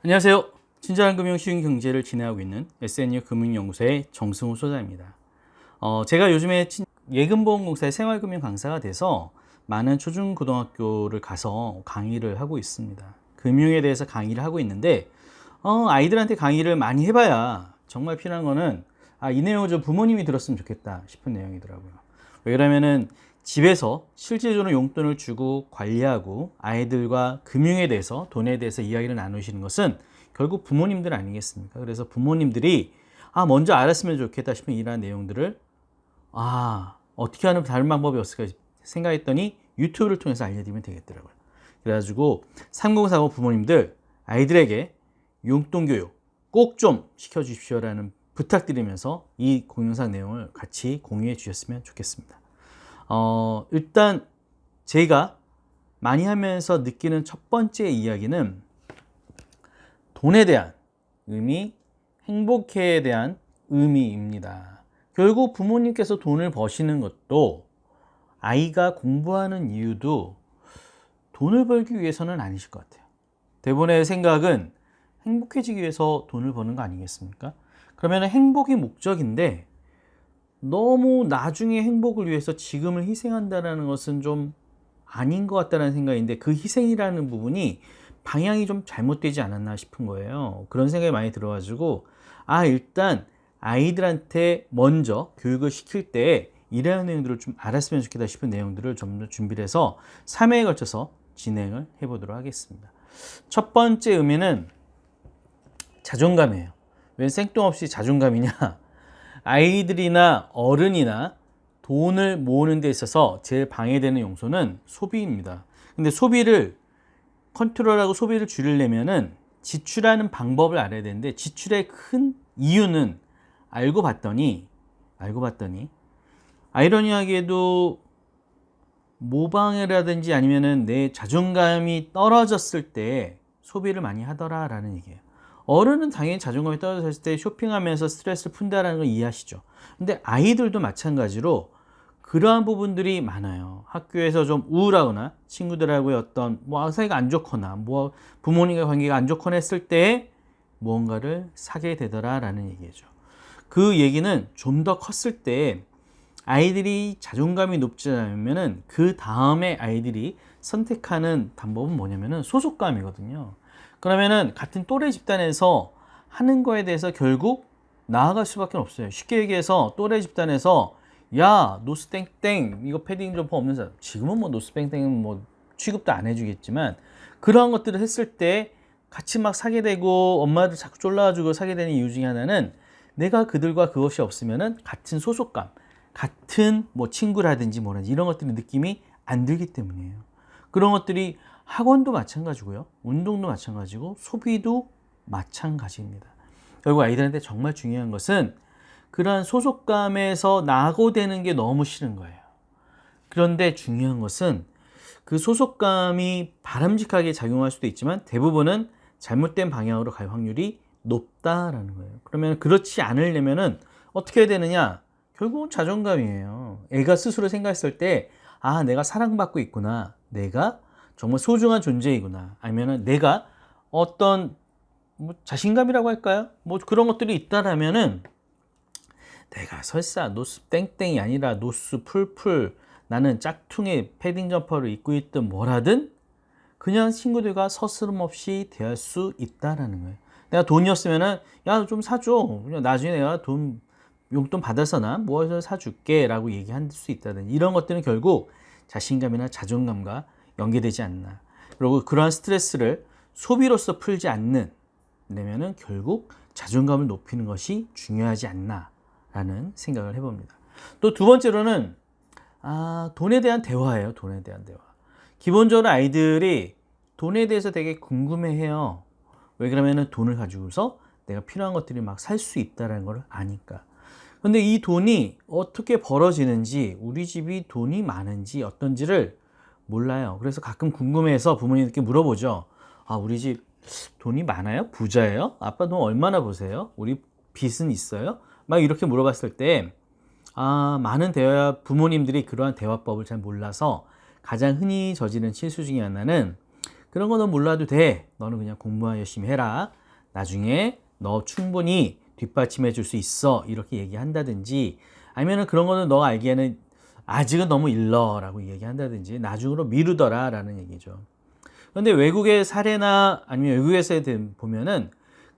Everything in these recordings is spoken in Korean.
안녕하세요. 친절한 금융 쉬운 경제를 진행하고 있는 SNU 금융연구소의 정승우 소장입니다. 제가 요즘에 예금보험공사의 생활금융 강사가 돼서 많은 초중고등학교를 가서 강의를 하고 있습니다. 금융에 대해서 강의를 하고 있는데 아이들한테 강의를 많이 해봐야 정말 필요한 거는 이 내용을 좀 부모님이 들었으면 좋겠다 싶은 내용이더라고요. 왜 그러면은 집에서 실질적으로 용돈을 주고 관리하고 아이들과 금융에 대해서, 돈에 대해서 이야기를 나누시는 것은 결국 부모님들 아니겠습니까? 그래서 부모님들이 먼저 알았으면 좋겠다 싶은 이러한 내용들을 어떻게 하는 다른 방법이 없을까 생각했더니 유튜브를 통해서 알려드리면 되겠더라고요. 그래가지고 3040 부모님들 아이들에게 용돈 교육 꼭 좀 시켜주십시오라는 부탁드리면서 이 동영상 내용을 같이 공유해 주셨으면 좋겠습니다. 일단 제가 많이 하면서 느끼는 첫 번째 이야기는 돈에 대한 의미, 행복에 대한 의미입니다. 결국 부모님께서 돈을 버시는 것도 아이가 공부하는 이유도 돈을 벌기 위해서는 아니실 것 같아요. 대부분의 생각은 행복해지기 위해서 돈을 버는 거 아니겠습니까? 그러면 행복이 목적인데 너무 나중에 행복을 위해서 지금을 희생한다는 것은 좀 아닌 것 같다는 생각인데, 그 희생이라는 부분이 방향이 좀 잘못되지 않았나 싶은 거예요. 그런 생각이 많이 들어가지고 일단 아이들한테 먼저 교육을 시킬 때 이러한 내용들을 좀 알았으면 좋겠다 싶은 내용들을 좀 더 준비를 해서 3회에 걸쳐서 진행을 해보도록 하겠습니다. 첫 번째 의미는 자존감이에요. 왜 생뚱없이 자존감이냐? 아이들이나 어른이나 돈을 모으는 데 있어서 제일 방해되는 요소는 소비입니다. 근데 소비를 컨트롤하고 소비를 줄이려면은 지출하는 방법을 알아야 되는데, 지출의 큰 이유는 알고 봤더니 아이러니하게도 모방이라든지 아니면은 내 자존감이 떨어졌을 때 소비를 많이 하더라라는 얘기예요. 어른은 당연히 자존감이 떨어졌을 때 쇼핑하면서 스트레스를 푼다는 걸 이해하시죠. 근데 아이들도 마찬가지로 그러한 부분들이 많아요. 학교에서 좀 우울하거나 친구들하고의 어떤 사이가 안 좋거나 부모님과 관계가 안 좋거나 했을 때 무언가를 사게 되더라라는 얘기죠. 그 얘기는 좀 더 컸을 때 아이들이 자존감이 높지 않으면은 그 다음에 아이들이 선택하는 방법은 뭐냐면은 소속감이거든요. 그러면은 같은 또래 집단에서 하는 거에 대해서 결국 나아갈 수밖에 없어요. 쉽게 얘기해서 또래 집단에서 야 노스땡땡 이거 패딩 점퍼 없는 사람, 지금은 뭐 노스땡땡은 뭐 취급도 안 해주겠지만 그러한 것들을 했을 때 같이 막 사게 되고 엄마들 자꾸 쫄라가지고 사게 되는 이유 중에 하나는 내가 그들과 그것이 없으면은 같은 소속감, 같은 뭐 친구라든지 뭐라든지 이런 것들의 느낌이 안 들기 때문이에요. 그런 것들이 학원도 마찬가지고요, 운동도 마찬가지고 소비도 마찬가지입니다. 결국 아이들한테 정말 중요한 것은 그러한 소속감에서 낙오되는 게 너무 싫은 거예요. 그런데 중요한 것은 그 소속감이 바람직하게 작용할 수도 있지만 대부분은 잘못된 방향으로 갈 확률이 높다라는 거예요. 그러면 그렇지 않으려면은 어떻게 해야 되느냐? 결국은 자존감이에요. 애가 스스로 생각했을 때 내가 사랑받고 있구나, 내가 정말 소중한 존재이구나, 아니면은 내가 어떤 자신감이라고 할까요? 그런 것들이 있다라면은 내가 설사 노스 땡땡이 아니라 노스 풀풀, 나는 짝퉁의 패딩 점퍼를 입고 있든 뭐라든 그냥 친구들과 서스름없이 대할 수 있다라는 거예요. 내가 돈이었으면은 야 좀 사줘, 나중에 내가 용돈 받아서 나 뭐해서 사줄게 라고 얘기할 수 있다든지, 이런 것들은 결국 자신감이나 자존감과 연계되지 않나. 그리고 그러한 스트레스를 소비로서 풀지 않는다면은 결국 자존감을 높이는 것이 중요하지 않나 라는 생각을 해봅니다. 또 두 번째로는 돈에 대한 대화예요. 돈에 대한 대화. 기본적으로 아이들이 돈에 대해서 되게 궁금해해요. 왜 그러면은 돈을 가지고서 내가 필요한 것들이 막 살 수 있다는 걸 아니까. 근데 이 돈이 어떻게 벌어지는지, 우리 집이 돈이 많은지 어떤지를 몰라요. 그래서 가끔 궁금해서 부모님께 물어보죠. 우리 집 돈이 많아요? 부자예요? 아빠 돈 얼마나 버세요? 우리 빚은 있어요? 막 이렇게 물어봤을 때 많은 부모님들이 그러한 대화법을 잘 몰라서 가장 흔히 저지른 실수 중에 하나는 그런 거 너 몰라도 돼. 너는 그냥 공부만 열심히 해라. 나중에 너 충분히 뒷받침해 줄 수 있어. 이렇게 얘기한다든지 아니면은 그런 거는 너가 알기에는 아직은 너무 일러 라고 얘기한다든지 나중으로 미루더라 라는 얘기죠. 그런데 외국의 사례나 아니면 외국에서 보면은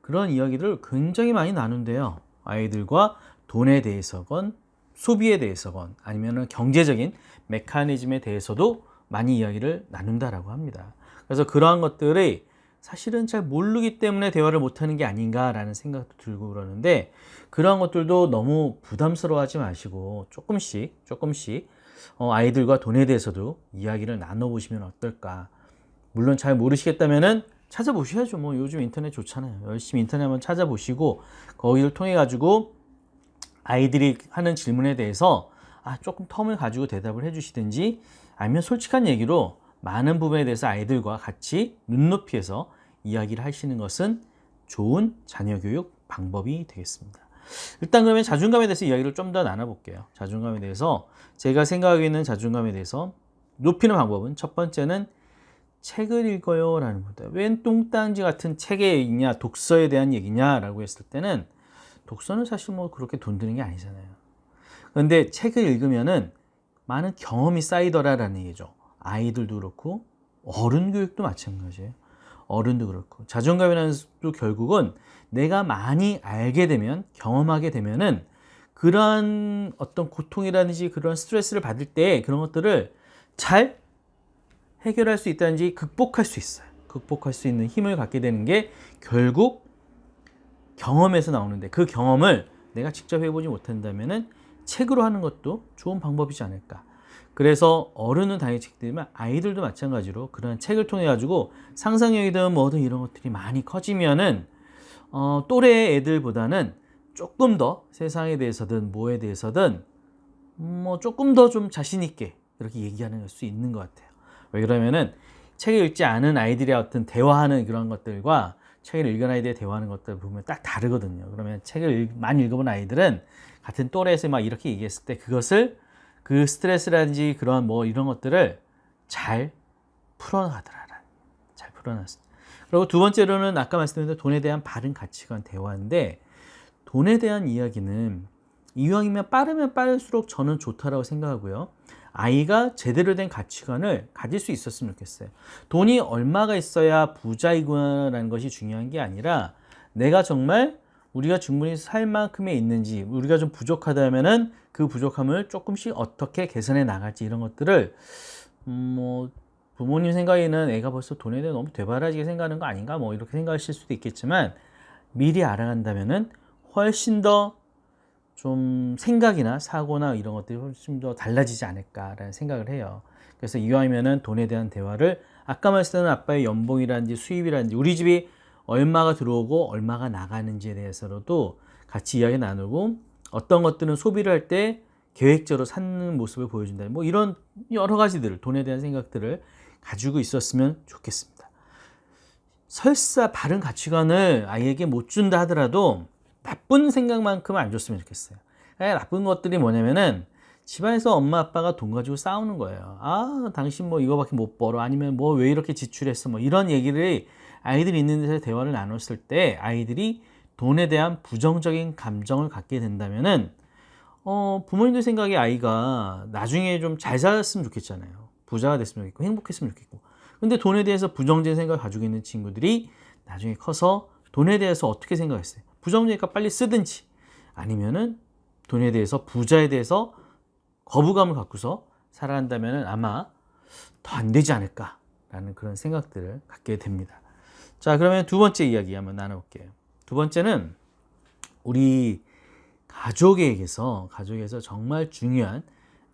그런 이야기를 굉장히 많이 나눈대요. 아이들과 돈에 대해서건 소비에 대해서건 아니면 경제적인 메커니즘에 대해서도 많이 이야기를 나눈다라고 합니다. 그래서 그러한 것들이 사실은 잘 모르기 때문에 대화를 못하는 게 아닌가라는 생각도 들고 그러는데 그러한 것들도 너무 부담스러워하지 마시고 조금씩 아이들과 돈에 대해서도 이야기를 나눠보시면 어떨까. 물론 잘 모르시겠다면은 찾아보셔야죠. 뭐 요즘 인터넷 좋잖아요. 열심히 인터넷 한번 찾아보시고 거기를 통해 가지고 아이들이 하는 질문에 대해서 조금 텀을 가지고 대답을 해주시든지 아니면 솔직한 얘기로 많은 부분에 대해서 아이들과 같이 눈높이에서 이야기를 하시는 것은 좋은 자녀 교육 방법이 되겠습니다. 일단 그러면 자존감에 대해서 이야기를 좀 더 나눠볼게요. 자존감에 대해서 제가 생각하고 있는 자존감에 대해서 높이는 방법은 첫 번째는 책을 읽어요 라는 겁니다. 웬 뚱딴지 같은 책에 있냐 독서에 대한 얘기냐 라고 했을 때는 독서는 사실 뭐 그렇게 돈 드는 게 아니잖아요. 그런데 책을 읽으면은 많은 경험이 쌓이더라라는 얘기죠. 아이들도 그렇고 어른 교육도 마찬가지예요. 어른도 그렇고 자존감이라는 것도 결국은 내가 많이 알게 되면 경험하게 되면은 그러한 어떤 고통이라든지 그런 스트레스를 받을 때 그런 것들을 잘 해결할 수 있다든지 극복할 수 있어요. 극복할 수 있는 힘을 갖게 되는 게 결국 경험에서 나오는데 그 경험을 내가 직접 해보지 못한다면은 책으로 하는 것도 좋은 방법이지 않을까. 그래서 어른은 당연히 책들이지만 아이들도 마찬가지로 그런 책을 통해 가지고 상상력이든 뭐든 이런 것들이 많이 커지면은 또래 애들보다는 조금 더 세상에 대해서든 뭐에 대해서든 뭐 조금 더 좀 자신 있게 이렇게 얘기하는 수 있는 것 같아요. 왜 그러면은 책을 읽지 않은 아이들의 어떤 대화하는 그런 것들과 책을 읽은 아이들의 대화하는 것들 보면 딱 다르거든요. 그러면 책을 많이 읽어본 아이들은 같은 또래에서 막 이렇게 얘기했을 때 그것을 그 스트레스라든지 그런 뭐 이런 것들을 잘 풀어가더라. 잘 풀어놨어. 그리고 두 번째로는 아까 말씀드린 돈에 대한 바른 가치관 대화인데 돈에 대한 이야기는 이왕이면 빠르면 빠를수록 저는 좋다라고 생각하고요. 아이가 제대로 된 가치관을 가질 수 있었으면 좋겠어요. 돈이 얼마가 있어야 부자이구나라는 것이 중요한 게 아니라 내가 정말 우리가 충분히 살 만큼에 있는지 우리가 좀 부족하다면은 그 부족함을 조금씩 어떻게 개선해 나갈지 이런 것들을 뭐 부모님 생각에는 애가 벌써 돈에 대해 너무 되바라지게 생각하는 거 아닌가 뭐 이렇게 생각하실 수도 있겠지만 미리 알아간다면은 훨씬 더 좀 생각이나 사고나 이런 것들이 훨씬 더 달라지지 않을까라는 생각을 해요. 그래서 이왕이면은 돈에 대한 대화를 아까 말씀드린 아빠의 연봉이라든지 수입이라든지 우리 집이 얼마가 들어오고 얼마가 나가는지에 대해서도 같이 이야기 나누고 어떤 것들은 소비를 할 때 계획적으로 사는 모습을 보여준다. 뭐 이런 여러 가지들을 돈에 대한 생각들을 가지고 있었으면 좋겠습니다. 설사 바른 가치관을 아이에게 못 준다 하더라도 나쁜 생각만큼은 안 줬으면 좋겠어요. 나쁜 것들이 뭐냐면은 집안에서 엄마 아빠가 돈 가지고 싸우는 거예요. 당신 뭐 이거밖에 못 벌어. 아니면 뭐 왜 이렇게 지출했어. 뭐 이런 얘기를 아이들이 있는 데서 대화를 나눴을 때 아이들이 돈에 대한 부정적인 감정을 갖게 된다면은 부모님들 생각에 아이가 나중에 좀 잘 살았으면 좋겠잖아요. 부자가 됐으면 좋겠고 행복했으면 좋겠고. 근데 돈에 대해서 부정적인 생각을 가지고 있는 친구들이 나중에 커서 돈에 대해서 어떻게 생각했어요? 부정적이니까 빨리 쓰든지 아니면은 돈에 대해서 부자에 대해서 거부감을 갖고서 살아간다면 아마 더 안 되지 않을까라는 그런 생각들을 갖게 됩니다. 자, 그러면 두 번째 이야기 한번 나눠볼게요. 두 번째는 우리 가족에게서 정말 중요한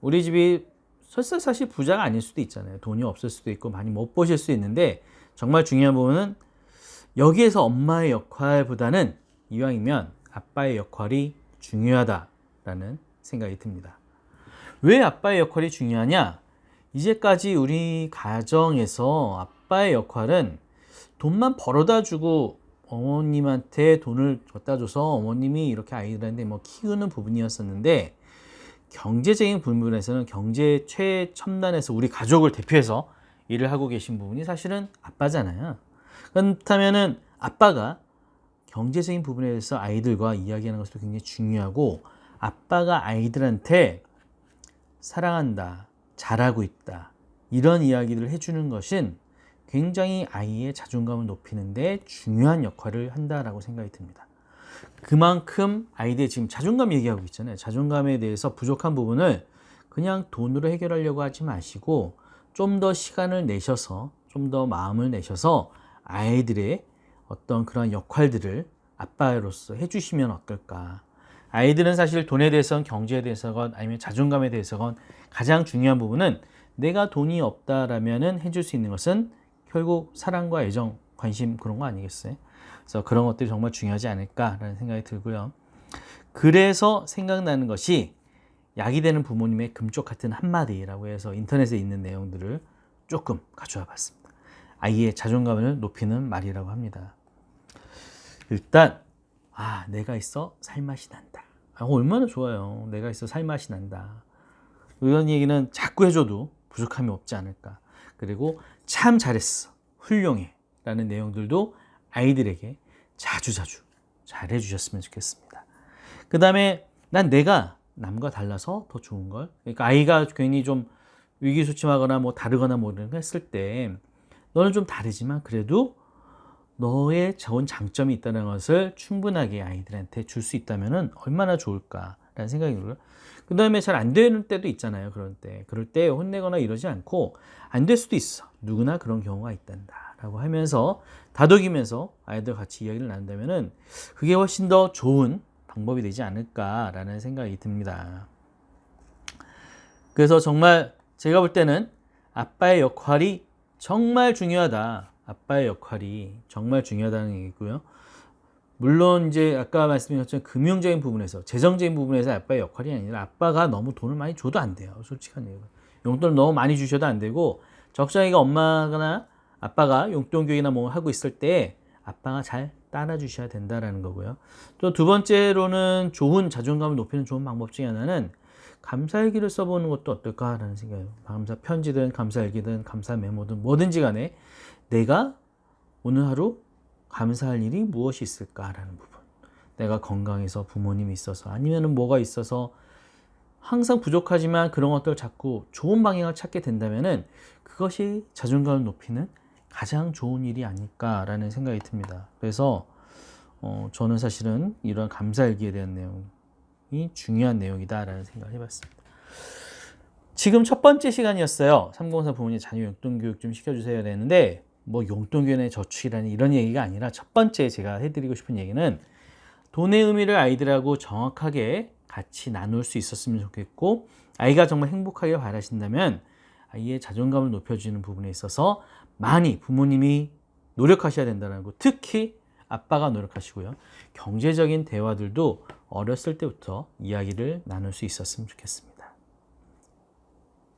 우리 집이 설사 사실 부자가 아닐 수도 있잖아요. 돈이 없을 수도 있고 많이 못 버실 수 있는데 정말 중요한 부분은 여기에서 엄마의 역할보다는 이왕이면 아빠의 역할이 중요하다라는 생각이 듭니다. 왜 아빠의 역할이 중요하냐? 이제까지 우리 가정에서 아빠의 역할은 돈만 벌어다 주고 어머님한테 돈을 갖다 줘서 어머님이 이렇게 아이들한테 뭐 키우는 부분이었었는데, 경제적인 부분에서는 경제 최첨단에서 우리 가족을 대표해서 일을 하고 계신 부분이 사실은 아빠잖아요. 그렇다면은 아빠가 경제적인 부분에 대해서 아이들과 이야기하는 것도 굉장히 중요하고, 아빠가 아이들한테 사랑한다, 잘하고 있다, 이런 이야기를 해주는 것은 굉장히 아이의 자존감을 높이는 데 중요한 역할을 한다라고 생각이 듭니다. 그만큼 아이들이 지금 자존감 얘기하고 있잖아요. 자존감에 대해서 부족한 부분을 그냥 돈으로 해결하려고 하지 마시고 좀 더 시간을 내셔서, 좀 더 마음을 내셔서 아이들의 어떤 그런 역할들을 아빠로서 해주시면 어떨까. 아이들은 사실 돈에 대해서건 경제에 대해서건 아니면 자존감에 대해서건 가장 중요한 부분은, 내가 돈이 없다라면은 해줄 수 있는 것은 결국 사랑과 애정, 관심, 그런 거 아니겠어요? 그래서 그런 것들이 정말 중요하지 않을까라는 생각이 들고요. 그래서 생각나는 것이 약이 되는 부모님의 금쪽 같은 한마디라고 해서 인터넷에 있는 내용들을 조금 가져와 봤습니다. 아이의 자존감을 높이는 말이라고 합니다. 일단 내가 있어 살맛이 난다. 얼마나 좋아요. 내가 있어 살맛이 난다. 이런 얘기는 자꾸 해줘도 부족함이 없지 않을까. 그리고 참 잘했어, 훌륭해 라는 내용들도 아이들에게 자주자주 잘 해주셨으면 좋겠습니다. 그 다음에 난 내가 남과 달라서 더 좋은 걸, 그러니까 아이가 괜히 좀 위기소침하거나 뭐 다르거나 뭐 이런 거 했을 때, 너는 좀 다르지만 그래도 너의 좋은 장점이 있다는 것을 충분하게 아이들한테 줄 수 있다면 얼마나 좋을까라는 생각이 들어요. 그 다음에 잘 안 되는 때도 있잖아요. 그럴 때 혼내거나 이러지 않고, 안 될 수도 있어, 누구나 그런 경우가 있단다 라고 하면서 다독이면서 아이들 같이 이야기를 나눈다면 그게 훨씬 더 좋은 방법이 되지 않을까라는 생각이 듭니다. 그래서 정말 제가 볼 때는 아빠의 역할이 정말 중요하다. 아빠의 역할이 정말 중요하다는 얘기고요. 물론 이제 아까 말씀드린 것처럼 금융적인 부분에서, 재정적인 부분에서 아빠의 역할이 아니라, 아빠가 너무 돈을 많이 줘도 안 돼요. 솔직한 얘기가. 용돈을 너무 많이 주셔도 안 되고, 적당히가 엄마나 아빠가 용돈 교육이나 뭐 하고 있을 때 아빠가 잘 따라 주셔야 된다라는 거고요. 또 두 번째로는 좋은 자존감을 높이는 좋은 방법 중에 하나는 감사일기를 써보는 것도 어떨까라는 생각이에요. 감사 편지든 감사일기든 감사 메모든 뭐든지 간에 내가 오늘 하루 감사할 일이 무엇이 있을까라는 부분. 내가 건강해서, 부모님이 있어서, 아니면 뭐가 있어서 항상 부족하지만 그런 것들을 자꾸 좋은 방향을 찾게 된다면은 그것이 자존감을 높이는 가장 좋은 일이 아닐까라는 생각이 듭니다. 그래서 저는 사실은 이런 감사일기에 대한 내용이 중요한 내용이다라는 생각을 해봤습니다. 지금 첫 번째 시간이었어요. 304 부모님 자녀 용돈 교육 좀 시켜주세요 되는데, 뭐 용돈 교육의 저축이라는 이런 얘기가 아니라, 첫 번째 제가 해드리고 싶은 얘기는 돈의 의미를 아이들하고 정확하게 같이 나눌 수 있었으면 좋겠고, 아이가 정말 행복하게 바라신다면 아이의 자존감을 높여주는 부분에 있어서 많이 부모님이 노력하셔야 된다는 거, 특히 아빠가 노력하시고요. 경제적인 대화들도 어렸을 때부터 이야기를 나눌 수 있었으면 좋겠습니다.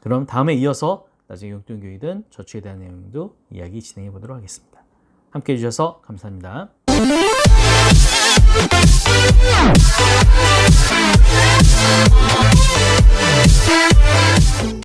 그럼 다음에 이어서 나중에 용돈 교육이든 저축에 대한 내용도 이야기 진행해 보도록 하겠습니다. 함께 해주셔서 감사합니다.